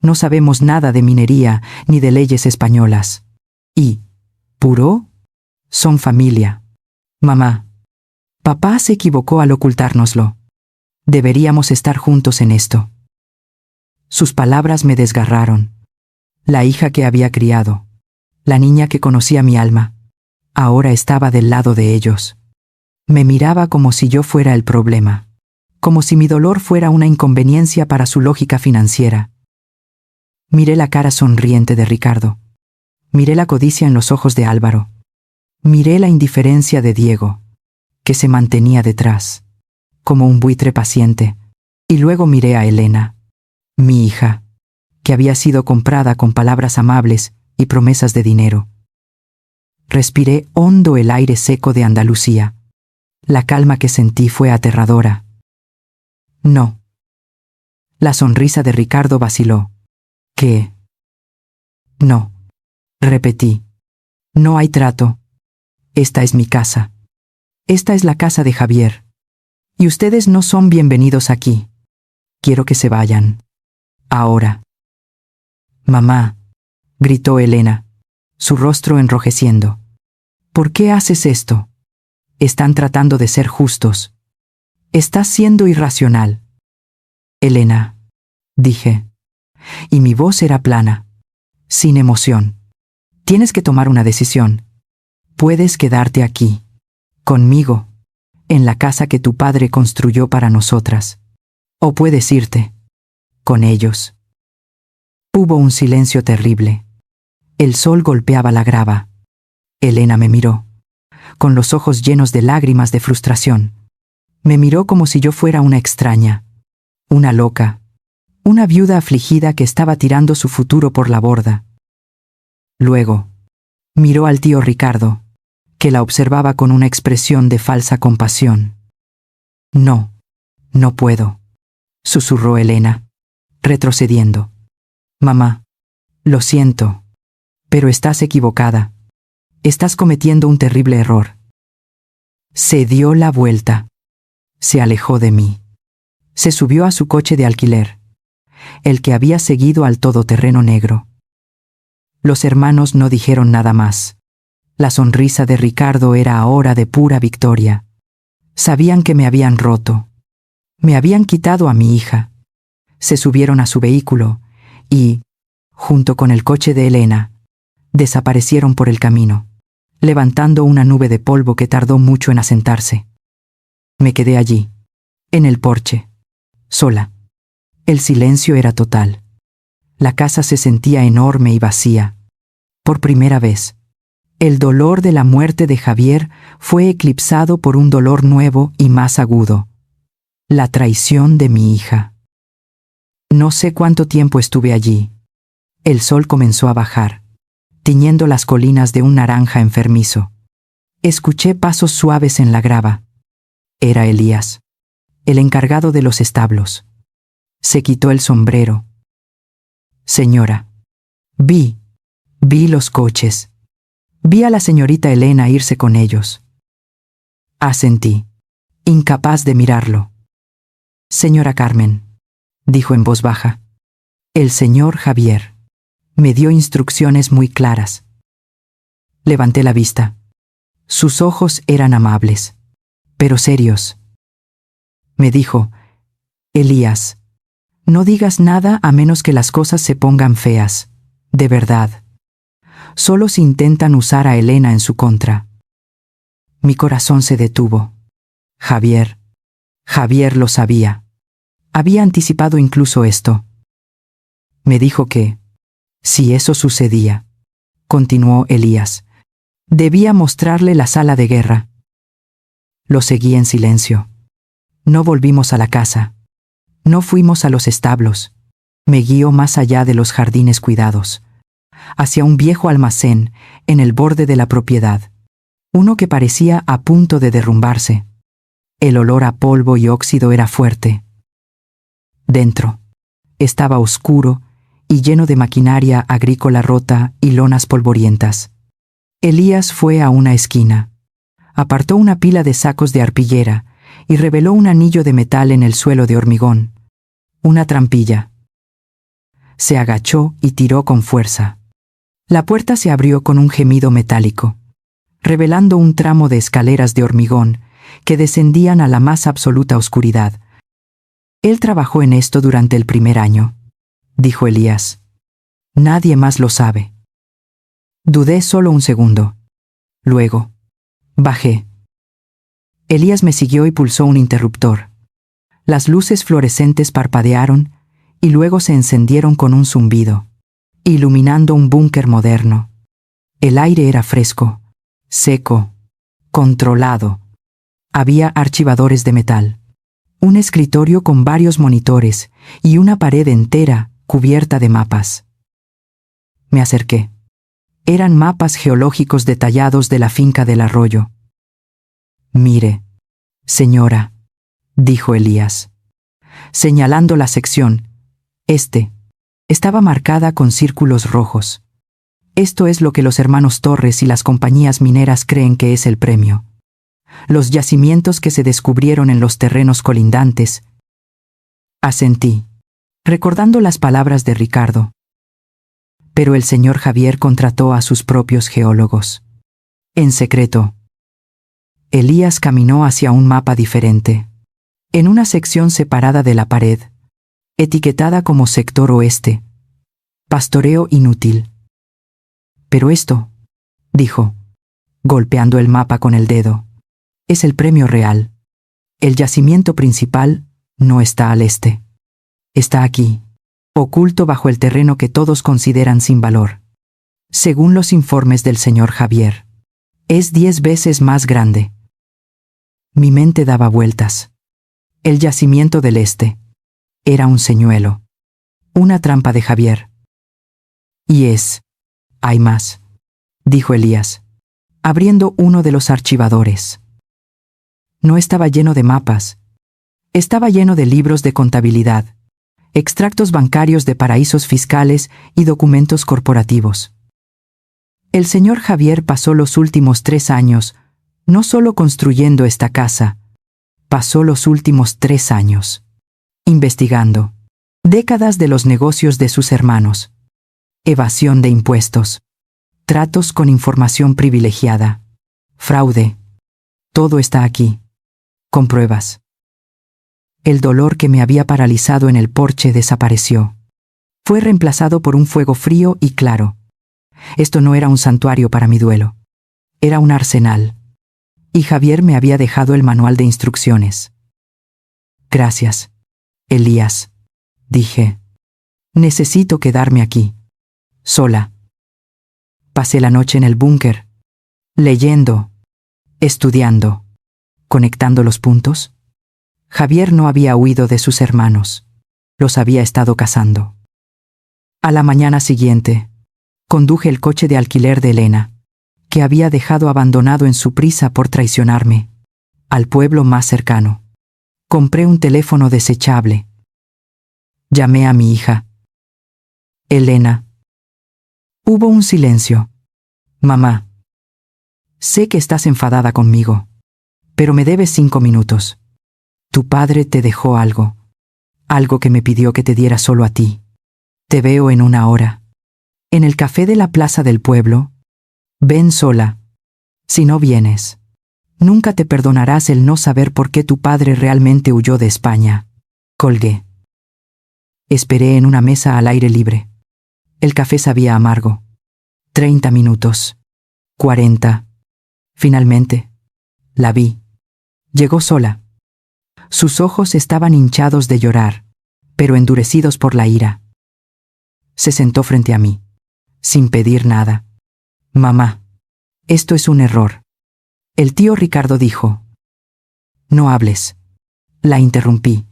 No sabemos nada de minería ni de leyes españolas. Y, ¿puro? Son familia. Mamá, papá se equivocó al ocultárnoslo. Deberíamos estar juntos en esto. Sus palabras me desgarraron. La hija que había criado, la niña que conocía mi alma, ahora estaba del lado de ellos. Me miraba como si yo fuera el problema, como si mi dolor fuera una inconveniencia para su lógica financiera. Miré la cara sonriente de Ricardo. Miré la codicia en los ojos de Álvaro. Miré la indiferencia de Diego, que se mantenía detrás, como un buitre paciente, y luego miré a Elena, mi hija, que había sido comprada con palabras amables y promesas de dinero. Respiré hondo el aire seco de Andalucía. La calma que sentí fue aterradora. No. La sonrisa de Ricardo vaciló. ¿Qué? No. Repetí. No hay trato. Esta es mi casa. Esta es la casa de Javier. Y ustedes no son bienvenidos aquí. Quiero que se vayan. Ahora. Mamá, gritó Elena, su rostro enrojeciendo. ¿Por qué haces esto? Están tratando de ser justos. Estás siendo irracional. Elena, dije, y mi voz era plana, sin emoción. Tienes que tomar una decisión. Puedes quedarte aquí, conmigo, en la casa que tu padre construyó para nosotras. O puedes irte, con ellos. Hubo un silencio terrible. El sol golpeaba la grava. Elena me miró, con los ojos llenos de lágrimas de frustración. Me miró como si yo fuera una extraña, una loca, una viuda afligida que estaba tirando su futuro por la borda. Luego, miró al tío Ricardo, que la observaba con una expresión de falsa compasión. No, no puedo, susurró Elena, retrocediendo. Mamá, lo siento, pero estás equivocada. Estás cometiendo un terrible error. Se dio la vuelta. Se alejó de mí. Se subió a su coche de alquiler, el que había seguido al todoterreno negro. Los hermanos no dijeron nada más. La sonrisa de Ricardo era ahora de pura victoria. Sabían que me habían roto. Me habían quitado a mi hija. Se subieron a su vehículo y, junto con el coche de Elena, desaparecieron por el camino, levantando una nube de polvo que tardó mucho en asentarse. Me quedé allí, en el porche, sola. El silencio era total. La casa se sentía enorme y vacía. Por primera vez, el dolor de la muerte de Javier fue eclipsado por un dolor nuevo y más agudo: la traición de mi hija. No sé cuánto tiempo estuve allí. El sol comenzó a bajar, tiñendo las colinas de un naranja enfermizo. Escuché pasos suaves en la grava. Era Elías, el encargado de los establos. Se quitó el sombrero. Señora, vi los coches. Vi a la señorita Elena irse con ellos. Asentí, incapaz de mirarlo. Señora Carmen, dijo en voz baja, el señor Javier me dio instrucciones muy claras. Levanté la vista. Sus ojos eran amables, pero serios. Me dijo, Elías, no digas nada a menos que las cosas se pongan feas. De verdad. Solo si intentan usar a Elena en su contra. Mi corazón se detuvo. Javier lo sabía. Había anticipado incluso esto. Me dijo que, si eso sucedía, continuó Elías, debía mostrarle la sala de guerra. Lo seguí en silencio. No volvimos a la casa. No fuimos a los establos. Me guió más allá de los jardines cuidados, hacia un viejo almacén en el borde de la propiedad, uno que parecía a punto de derrumbarse. El olor a polvo y óxido era fuerte. Dentro, estaba oscuro y lleno de maquinaria agrícola rota y lonas polvorientas. Elías fue a una esquina, apartó una pila de sacos de arpillera y reveló un anillo de metal en el suelo de hormigón, una trampilla. Se agachó y tiró con fuerza. La puerta se abrió con un gemido metálico, revelando un tramo de escaleras de hormigón que descendían a la más absoluta oscuridad. Él trabajó en esto durante el primer año, dijo Elías. Nadie más lo sabe. Dudé solo un segundo. Luego, bajé. Elías me siguió y pulsó un interruptor. Las luces fluorescentes parpadearon y luego se encendieron con un zumbido, iluminando un búnker moderno. El aire era fresco, seco, controlado. Había archivadores de metal, un escritorio con varios monitores y una pared entera cubierta de mapas. Me acerqué. Eran mapas geológicos detallados de la finca del arroyo. Mire, señora, dijo Elías, señalando la sección. Estaba marcada con círculos rojos. Esto es lo que los hermanos Torres y las compañías mineras creen que es el premio. Los yacimientos que se descubrieron en los terrenos colindantes. Asentí, recordando las palabras de Ricardo. Pero el señor Javier contrató a sus propios geólogos. En secreto. Elías caminó hacia un mapa diferente. En una sección separada de la pared, etiquetada como sector oeste. Pastoreo inútil. Pero esto, dijo, golpeando el mapa con el dedo, es el premio real. El yacimiento principal no está al este. Está aquí, oculto bajo el terreno que todos consideran sin valor. Según los informes del señor Javier, es 10 veces más grande. Mi mente daba vueltas. El yacimiento del este era un señuelo, una trampa de Javier. Hay más, dijo Elías, abriendo uno de los archivadores. No estaba lleno de mapas. Estaba lleno de libros de contabilidad, extractos bancarios de paraísos fiscales y documentos corporativos. El señor Javier pasó los últimos 3 años no solo construyendo esta casa, pasó los últimos 3 años investigando décadas de los negocios de sus hermanos, evasión de impuestos, tratos con información privilegiada, fraude. Todo está aquí, con pruebas. El dolor que me había paralizado en el porche desapareció. Fue reemplazado por un fuego frío y claro. Esto no era un santuario para mi duelo. Era un arsenal. Y Javier me había dejado el manual de instrucciones. Gracias, Elías, dije. Necesito quedarme aquí, sola. Pasé la noche en el búnker, leyendo, estudiando, conectando los puntos. Javier no había huido de sus hermanos. Los había estado cazando. A la mañana siguiente, conduje el coche de alquiler de Elena, que había dejado abandonado en su prisa por traicionarme, al pueblo más cercano. Compré un teléfono desechable. Llamé a mi hija. Elena. Hubo un silencio. Mamá. Sé que estás enfadada conmigo, pero me debes 5 minutos. Tu padre te dejó algo que me pidió que te diera solo a ti. Te veo en 1 hora. En el café de la plaza del pueblo. Ven sola. Si no vienes, nunca te perdonarás el no saber por qué tu padre realmente huyó de España. Colgué. Esperé en una mesa al aire libre. El café sabía amargo. 30 minutos. 40. Finalmente, la vi. Llegó sola. Sus ojos estaban hinchados de llorar, pero endurecidos por la ira. Se sentó frente a mí, sin pedir nada. Mamá, esto es un error. El tío Ricardo dijo. No hables. La interrumpí.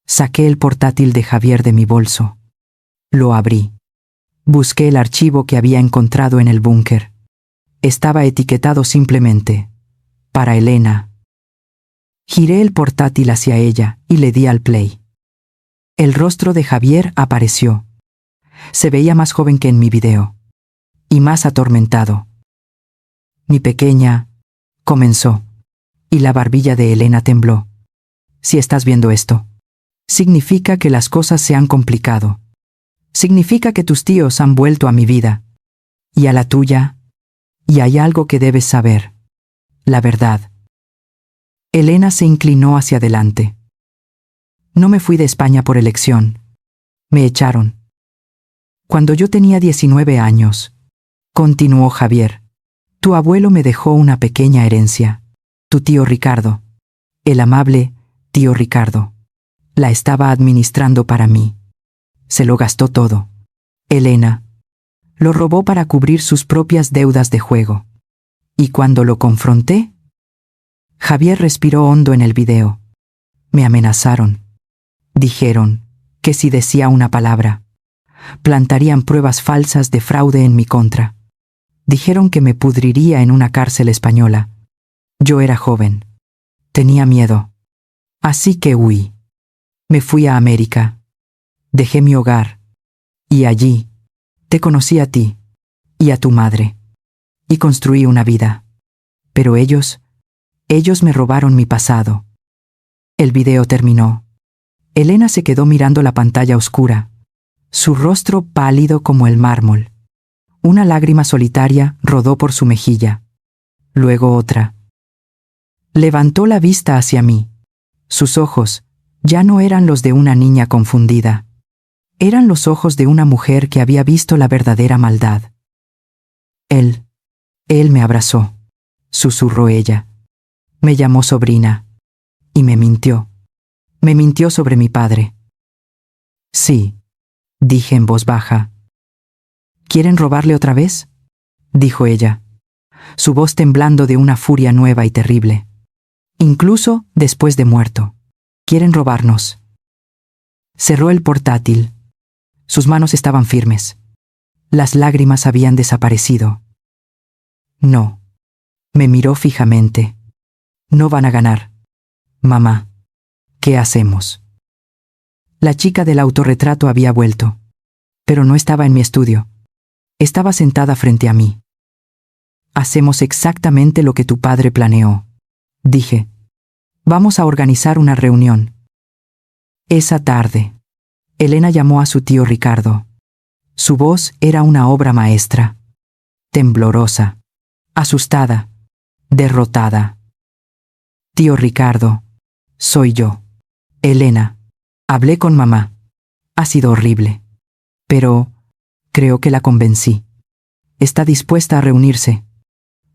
Saqué el portátil de Javier de mi bolso. Lo abrí. Busqué el archivo que había encontrado en el búnker. Estaba etiquetado simplemente, para Elena. Giré el portátil hacia ella y le di al play. El rostro de Javier apareció. Se veía más joven que en mi video. Y más atormentado. Mi pequeña, comenzó. Y la barbilla de Elena tembló. Si estás viendo esto, significa que las cosas se han complicado. Significa que tus tíos han vuelto a mi vida. Y a la tuya. Y hay algo que debes saber. La verdad. Elena se inclinó hacia adelante. No me fui de España por elección. Me echaron. Cuando yo tenía 19 años, continuó Javier, tu abuelo me dejó una pequeña herencia. Tu tío Ricardo, el amable tío Ricardo, la estaba administrando para mí. Se lo gastó todo. Elena lo robó para cubrir sus propias deudas de juego. Y cuando lo confronté, Javier respiró hondo en el video. Me amenazaron. Dijeron que si decía una palabra, plantarían pruebas falsas de fraude en mi contra. Dijeron que me pudriría en una cárcel española. Yo era joven. Tenía miedo. Así que huí. Me fui a América. Dejé mi hogar. Y allí te conocí a ti y a tu madre. Y construí una vida. Pero ellos me robaron mi pasado. El video terminó. Elena se quedó mirando la pantalla oscura, su rostro pálido como el mármol. Una lágrima solitaria rodó por su mejilla. Luego otra. Levantó la vista hacia mí. Sus ojos ya no eran los de una niña confundida. Eran los ojos de una mujer que había visto la verdadera maldad. Él me abrazó, susurró ella. Me llamó sobrina. Y me mintió. Me mintió sobre mi padre. Sí, dije en voz baja. ¿Quieren robarle otra vez? Dijo ella, su voz temblando de una furia nueva y terrible. Incluso después de muerto. Quieren robarnos. Cerró el portátil. Sus manos estaban firmes. Las lágrimas habían desaparecido. No. Me miró fijamente. No van a ganar. Mamá, ¿qué hacemos? La chica del autorretrato había vuelto, pero no estaba en mi estudio. Estaba sentada frente a mí. Hacemos exactamente lo que tu padre planeó, dije. Vamos a organizar una reunión. Esa tarde, Elena llamó a su tío Ricardo. Su voz era una obra maestra. Temblorosa, asustada, derrotada. Tío Ricardo, soy yo. Elena, hablé con mamá. Ha sido horrible. Pero creo que la convencí. Está dispuesta a reunirse.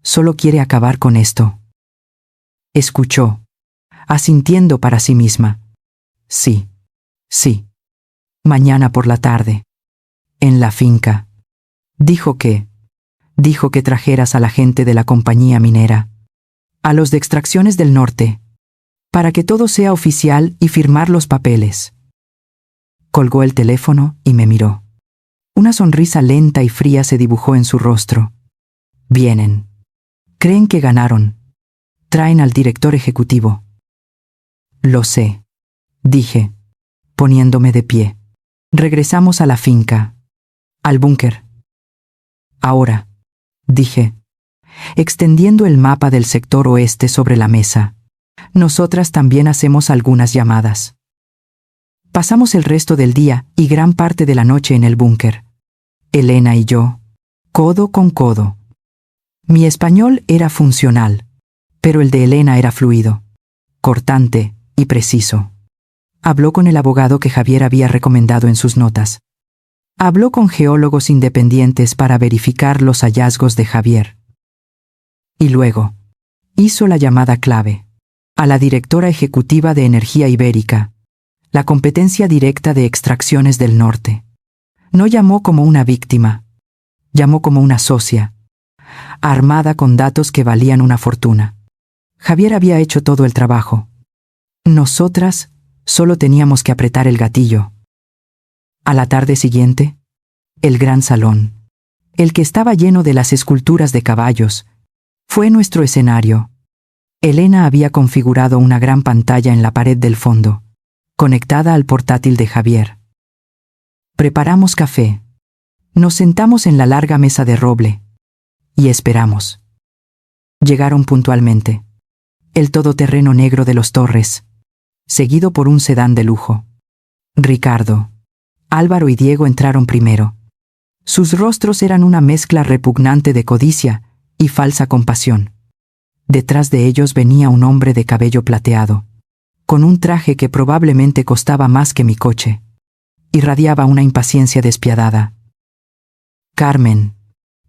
Solo quiere acabar con esto. Escuchó, asintiendo para sí misma. Sí, sí. Mañana por la tarde. En la finca. Dijo que trajeras a la gente de la compañía minera. A los de Extracciones del Norte. Para que todo sea oficial y firmar los papeles. Colgó el teléfono y me miró. Una sonrisa lenta y fría se dibujó en su rostro. Vienen. Creen que ganaron. Traen al director ejecutivo. Lo sé, dije, poniéndome de pie. Regresamos a la finca. Al búnker. Ahora, dije, extendiendo el mapa del sector oeste sobre la mesa. Nosotras también hacemos algunas llamadas. Pasamos el resto del día y gran parte de la noche en el búnker. Elena y yo, codo con codo. Mi español era funcional, pero el de Elena era fluido, cortante y preciso. Habló con el abogado que Javier había recomendado en sus notas. Habló con geólogos independientes para verificar los hallazgos de Javier. Y luego, hizo la llamada clave a la directora ejecutiva de Energía Ibérica, la competencia directa de Extracciones del Norte. No llamó como una víctima, llamó como una socia, armada con datos que valían una fortuna. Javier había hecho todo el trabajo. Nosotras solo teníamos que apretar el gatillo. A la tarde siguiente, el gran salón, el que estaba lleno de las esculturas de caballos, fue nuestro escenario. Elena había configurado una gran pantalla en la pared del fondo, conectada al portátil de Javier. Preparamos café. Nos sentamos en la larga mesa de roble y esperamos. Llegaron puntualmente. El todoterreno negro de los Torres, seguido por un sedán de lujo. Ricardo, Álvaro y Diego entraron primero. Sus rostros eran una mezcla repugnante de codicia y falsa compasión. Detrás de ellos venía un hombre de cabello plateado, con un traje que probablemente costaba más que mi coche. Irradiaba una impaciencia despiadada. «Carmen,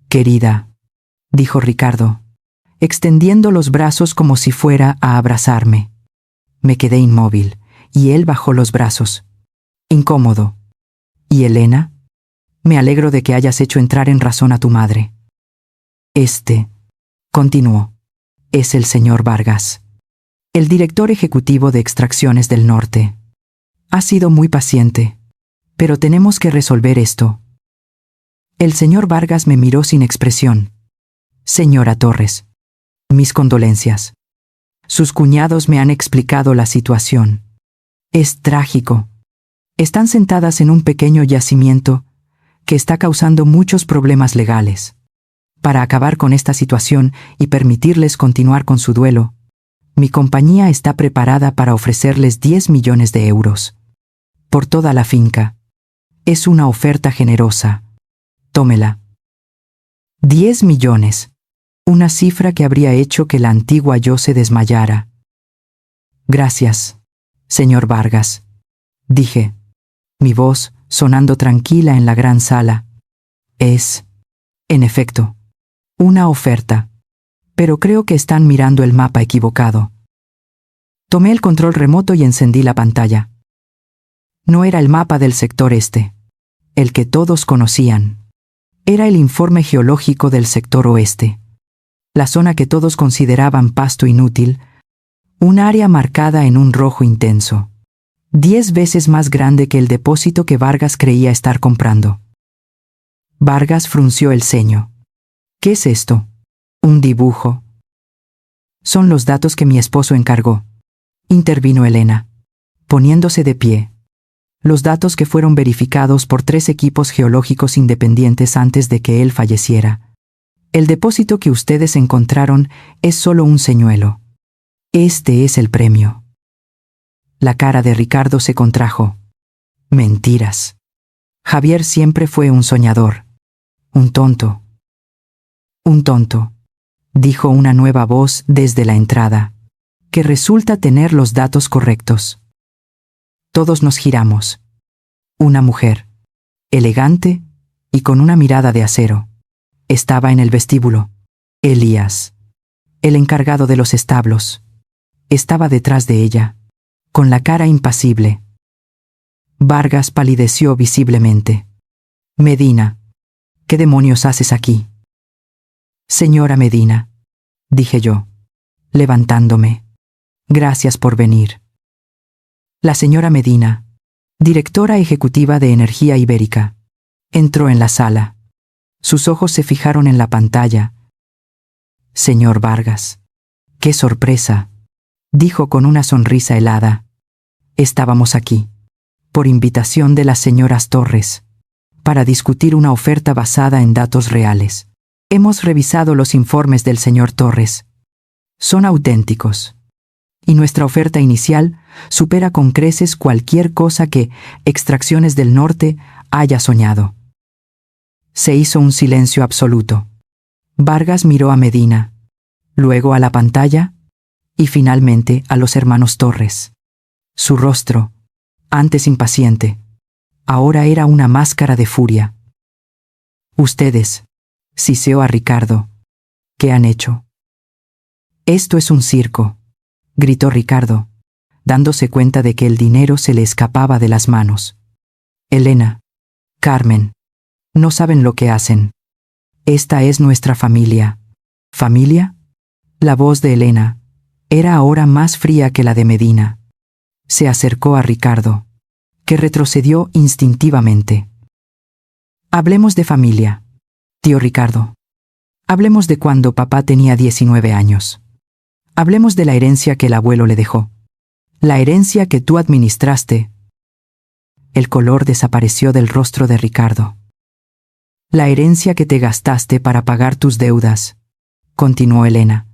querida», dijo Ricardo, extendiendo los brazos como si fuera a abrazarme. Me quedé inmóvil, y él bajó los brazos. Incómodo. «¿Y Elena? Me alegro de que hayas hecho entrar en razón a tu madre». Continuó, «es el señor Vargas, el director ejecutivo de Extracciones del Norte. Ha sido muy paciente, pero tenemos que resolver esto». El señor Vargas me miró sin expresión. «Señora Torres, mis condolencias. Sus cuñados me han explicado la situación. Es trágico. Están sentadas en un pequeño yacimiento que está causando muchos problemas legales. Para acabar con esta situación y permitirles continuar con su duelo, mi compañía está preparada para ofrecerles 10 millones de euros. Por toda la finca. Es una oferta generosa. Tómela». 10 millones. Una cifra que habría hecho que la antigua yo se desmayara. «Gracias, señor Vargas», dije, mi voz sonando tranquila en la gran sala. «Es, en efecto, una oferta, pero creo que están mirando el mapa equivocado». Tomé el control remoto y encendí la pantalla. No era el mapa del sector este, el que todos conocían. Era el informe geológico del sector oeste, la zona que todos consideraban pasto inútil, un área marcada en un rojo intenso, 10 veces más grande que el depósito que Vargas creía estar comprando. Vargas frunció el ceño. «¿Qué es esto? ¿Un dibujo?» «Son los datos que mi esposo encargó», intervino Elena, poniéndose de pie. «Los datos que fueron verificados por 3 equipos geológicos independientes antes de que él falleciera. El depósito que ustedes encontraron es solo un señuelo. Este es el premio». La cara de Ricardo se contrajo. «Mentiras. Javier siempre fue un soñador. Un tonto». «Un tonto», dijo una nueva voz desde la entrada, «que resulta tener los datos correctos». Todos nos giramos. Una mujer, elegante y con una mirada de acero, estaba en el vestíbulo. Elías, el encargado de los establos, estaba detrás de ella, con la cara impasible. Vargas palideció visiblemente. «Medina, ¿qué demonios haces aquí?» «Señora Medina», dije yo, levantándome. «Gracias por venir». La señora Medina, directora ejecutiva de Energía Ibérica, entró en la sala. Sus ojos se fijaron en la pantalla. «Señor Vargas, qué sorpresa», dijo con una sonrisa helada. «Estábamos aquí, por invitación de las señoras Torres, para discutir una oferta basada en datos reales. Hemos revisado los informes del señor Torres. Son auténticos. Y nuestra oferta inicial supera con creces cualquier cosa que Extracciones del Norte haya soñado». Se hizo un silencio absoluto. Vargas miró a Medina, luego a la pantalla y finalmente a los hermanos Torres. Su rostro, antes impaciente, Ahora era una máscara de furia. Ustedes, siseó a Ricardo, ¿qué han hecho? Esto es un circo, gritó Ricardo, dándose cuenta de que el dinero se le escapaba de las manos. Elena, Carmen, no saben lo que hacen. Esta es nuestra familia. ¿Familia? La voz de Elena era ahora más fría que la de Medina. Se acercó a Ricardo, que retrocedió instintivamente. Hablemos de familia, tío Ricardo. Hablemos de cuando papá tenía 19 años. Hablemos de la herencia que el abuelo le dejó. La herencia que tú administraste. El color desapareció del rostro de Ricardo. La herencia que te gastaste para pagar tus deudas, continuó Elena,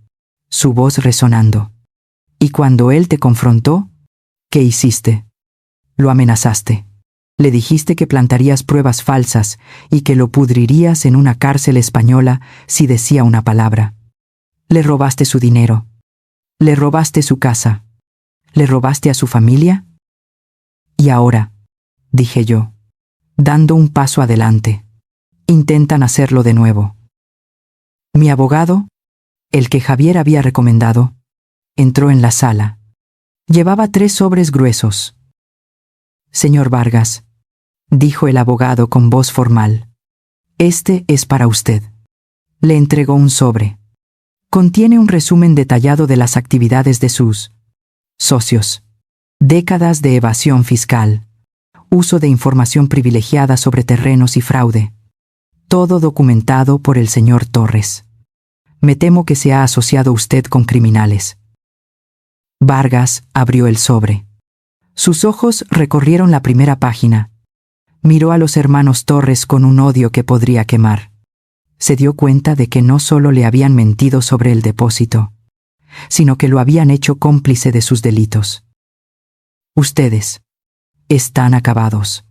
su voz resonando. Y cuando él te confrontó, ¿qué hiciste? Lo amenazaste. Le dijiste que plantarías pruebas falsas y que lo pudrirías en una cárcel española si decía una palabra. Le robaste su dinero. Le robaste su casa. ¿Le robaste a su familia? Y ahora, dije yo, dando un paso adelante, intentan hacerlo de nuevo. Mi abogado, el que Javier había recomendado, entró en la sala. Llevaba 3 sobres gruesos. Señor Vargas, dijo el abogado con voz formal, este es para usted. Le entregó un sobre. Contiene un resumen detallado de las actividades de sus socios. Décadas de evasión fiscal. Uso de información privilegiada sobre terrenos y fraude. Todo documentado por el señor Torres. Me temo que se ha asociado usted con criminales. Vargas abrió el sobre. Sus ojos recorrieron la primera página. Miró a los hermanos Torres con un odio que podría quemar. Se dio cuenta de que no solo le habían mentido sobre el depósito, sino que lo habían hecho cómplice de sus delitos. Ustedes están acabados,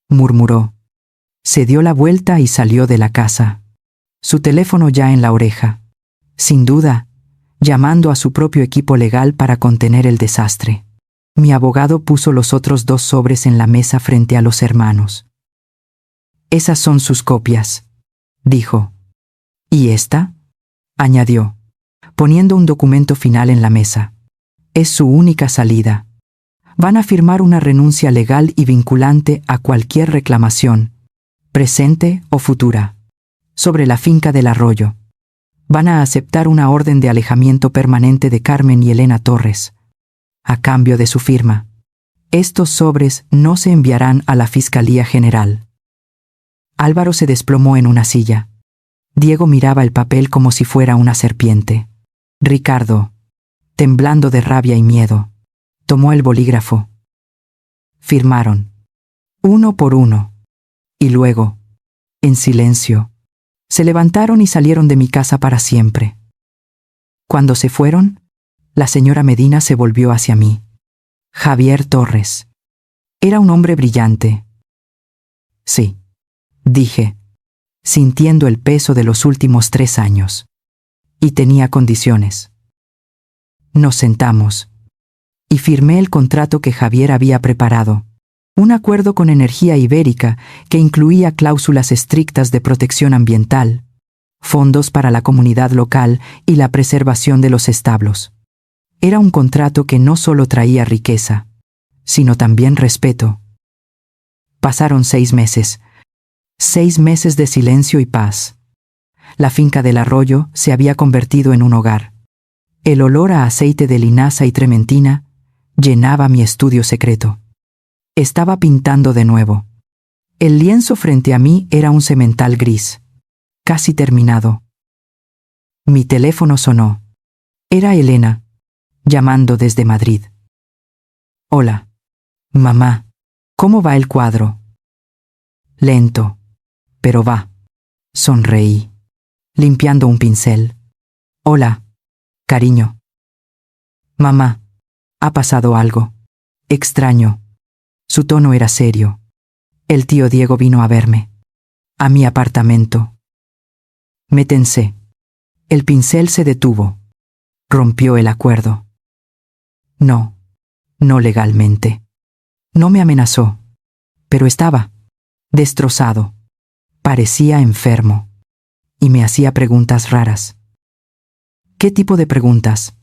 murmuró. Se dio la vuelta y salió de la casa, su teléfono ya en la oreja, sin duda, llamando a su propio equipo legal para contener el desastre. Mi abogado puso los otros 2 sobres en la mesa frente a los hermanos. Esas son sus copias, dijo. ¿Y esta? Añadió, poniendo un documento final en la mesa. Es su única salida. Van a firmar una renuncia legal y vinculante a cualquier reclamación, presente o futura, sobre la finca del Arroyo. Van a aceptar una orden de alejamiento permanente de Carmen y Elena Torres, a cambio de su firma. Estos sobres no se enviarán a la Fiscalía General. Álvaro se desplomó en una silla. Diego miraba el papel como si fuera una serpiente. Ricardo, temblando de rabia y miedo, tomó el bolígrafo. Firmaron, uno por uno, y luego, en silencio, se levantaron y salieron de mi casa para siempre. Cuando se fueron, la señora Medina se volvió hacia mí. Javier Torres. Era un hombre brillante. Sí, dije, sintiendo el peso de los últimos 3 años. Y tenía condiciones. Nos sentamos. Y firmé el contrato que Javier había preparado. Un acuerdo con Energía Ibérica que incluía cláusulas estrictas de protección ambiental, fondos para la comunidad local y la preservación de los establos. Era un contrato que no solo traía riqueza, sino también respeto. Pasaron 6 meses. 6 meses de silencio y paz. La finca del Arroyo se había convertido en un hogar. El olor a aceite de linaza y trementina llenaba mi estudio secreto. Estaba pintando de nuevo. El lienzo frente a mí era un semental gris, casi terminado. Mi teléfono sonó. Era Elena, llamando desde Madrid. Hola, mamá, ¿cómo va el cuadro? Lento, pero va. Sonreí, limpiando un pincel. Hola, cariño. Mamá, ha pasado algo. Extraño. Su tono era serio. El tío Diego vino a verme. A mi apartamento. Me tensé. El pincel se detuvo. Rompió el acuerdo. No, no legalmente. No me amenazó. Pero estaba destrozado. Parecía enfermo. Y me hacía preguntas raras. ¿Qué tipo de preguntas?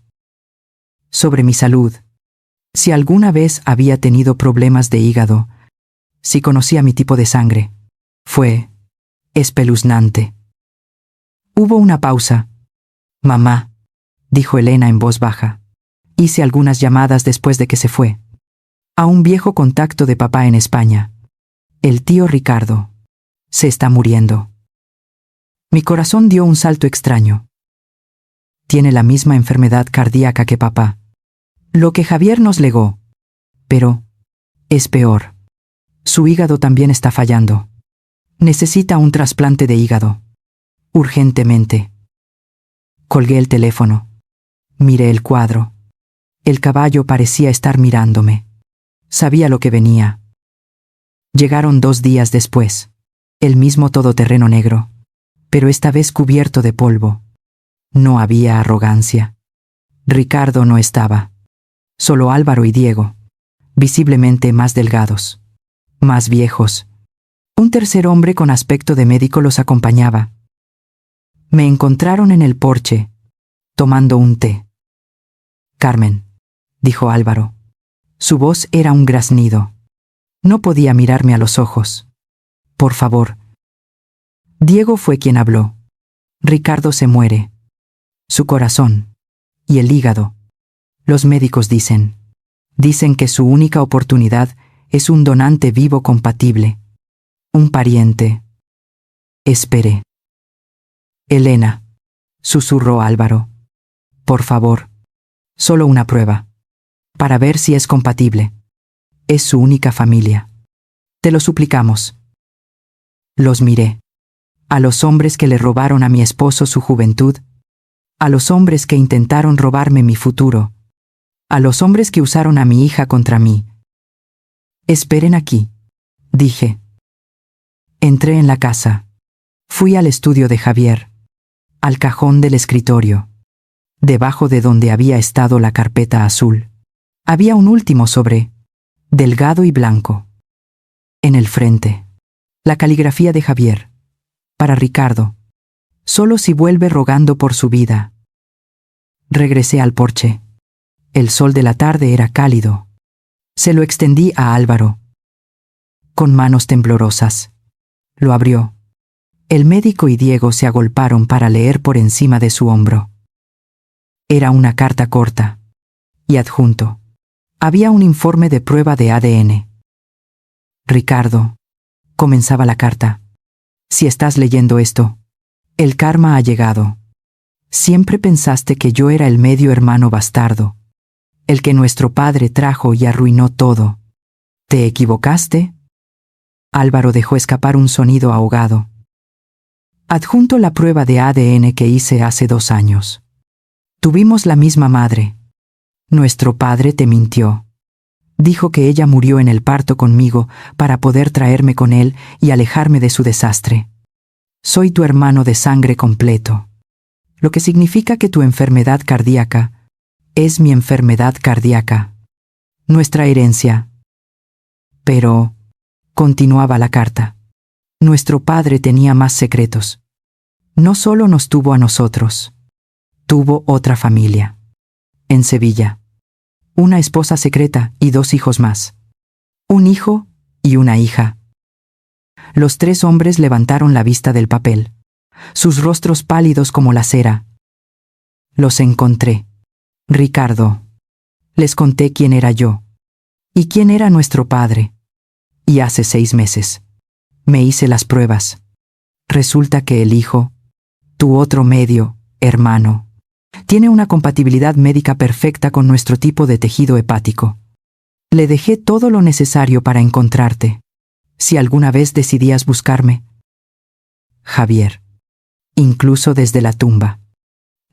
Sobre mi salud. Si alguna vez había tenido problemas de hígado. Si conocía mi tipo de sangre. Fue espeluznante. Hubo una pausa. Mamá, dijo Elena en voz baja. Hice algunas llamadas después de que se fue. A un viejo contacto de papá en España. El tío Ricardo. Se está muriendo. Mi corazón dio un salto extraño. Tiene la misma enfermedad cardíaca que papá. Lo que Javier nos legó. Pero es peor. Su hígado también está fallando. Necesita un trasplante de hígado. Urgentemente. Colgué el teléfono. Miré el cuadro. El caballo parecía estar mirándome. Sabía lo que venía. Llegaron 2 días después. El mismo todoterreno negro, pero esta vez cubierto de polvo. No había arrogancia. Ricardo no estaba. Solo Álvaro y Diego, visiblemente más delgados, más viejos. Un tercer hombre con aspecto de médico los acompañaba. Me encontraron en el porche, tomando un té. Carmen, dijo Álvaro. Su voz era un graznido. No podía mirarme a los ojos. Por favor. Diego fue quien habló. Ricardo se muere. Su corazón. Y el hígado. Los médicos dicen que su única oportunidad es un donante vivo compatible. Un pariente. Esperé. Elena, susurró Álvaro. Por favor. Solo una prueba. Para ver si es compatible. Es su única familia. Te lo suplicamos. Los miré. A los hombres que le robaron a mi esposo su juventud. A los hombres que intentaron robarme mi futuro. A los hombres que usaron a mi hija contra mí. Esperen aquí, dije. Entré en la casa. Fui al estudio de Javier. Al cajón del escritorio. Debajo de donde había estado la carpeta azul. Había un último sobre. Delgado y blanco. En el frente. La caligrafía de Javier. Para Ricardo. Solo si vuelve rogando por su vida. Regresé al porche. El sol de la tarde era cálido. Se lo extendí a Álvaro. Con manos temblorosas. Lo abrió. El médico y Diego se agolparon para leer por encima de su hombro. Era una carta corta. Y adjunto. Había un informe de prueba de ADN. Ricardo, comenzaba la carta. Si estás leyendo esto, el karma ha llegado. Siempre pensaste que yo era el medio hermano bastardo, el que nuestro padre trajo y arruinó todo. ¿Te equivocaste? Álvaro dejó escapar un sonido ahogado. Adjunto la prueba de ADN que hice hace 2 años. Tuvimos la misma madre. Nuestro padre te mintió. Dijo que ella murió en el parto conmigo para poder traerme con él y alejarme de su desastre. Soy tu hermano de sangre completo. Lo que significa que tu enfermedad cardíaca es mi enfermedad cardíaca. Nuestra herencia. Pero, continuaba la carta, nuestro padre tenía más secretos. No solo nos tuvo a nosotros. Tuvo otra familia. En Sevilla. Una esposa secreta y 2 hijos más. Un hijo y una hija. Los 3 hombres levantaron la vista del papel, sus rostros pálidos como la cera. Los encontré. Ricardo. Les conté quién era yo. Y quién era nuestro padre. Y hace 6 meses. Me hice las pruebas. Resulta que el hijo, tu otro medio, hermano, tiene una compatibilidad médica perfecta con nuestro tipo de tejido hepático. Le dejé todo lo necesario para encontrarte. Si alguna vez decidías buscarme. Javier. Incluso desde la tumba.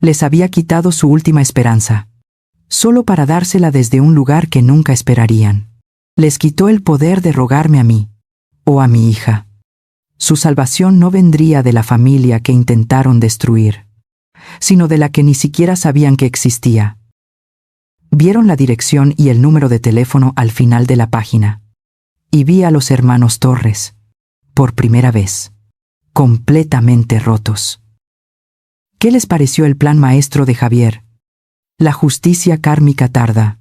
Les había quitado su última esperanza. Solo para dársela desde un lugar que nunca esperarían. Les quitó el poder de rogarme a mí. O a mi hija. Su salvación no vendría de la familia que intentaron destruir, sino de la que ni siquiera sabían que existía. Vieron la dirección y el número de teléfono al final de la página. y vi a los hermanos Torres, por primera vez, completamente rotos. ¿Qué les pareció el plan maestro de Javier? La justicia kármica tarda,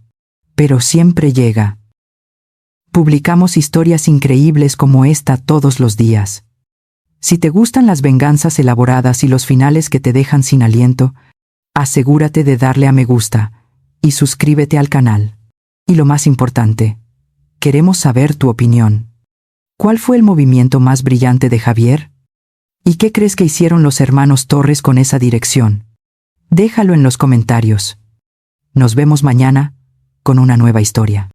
pero siempre llega. Publicamos historias increíbles como esta todos los días. Si te gustan las venganzas elaboradas y los finales que te dejan sin aliento, asegúrate de darle a me gusta y suscríbete al canal. Y lo más importante, queremos saber tu opinión. ¿Cuál fue el movimiento más brillante de Javier? ¿Y qué crees que hicieron los hermanos Torres con esa dirección? Déjalo en los comentarios. Nos vemos mañana con una nueva historia.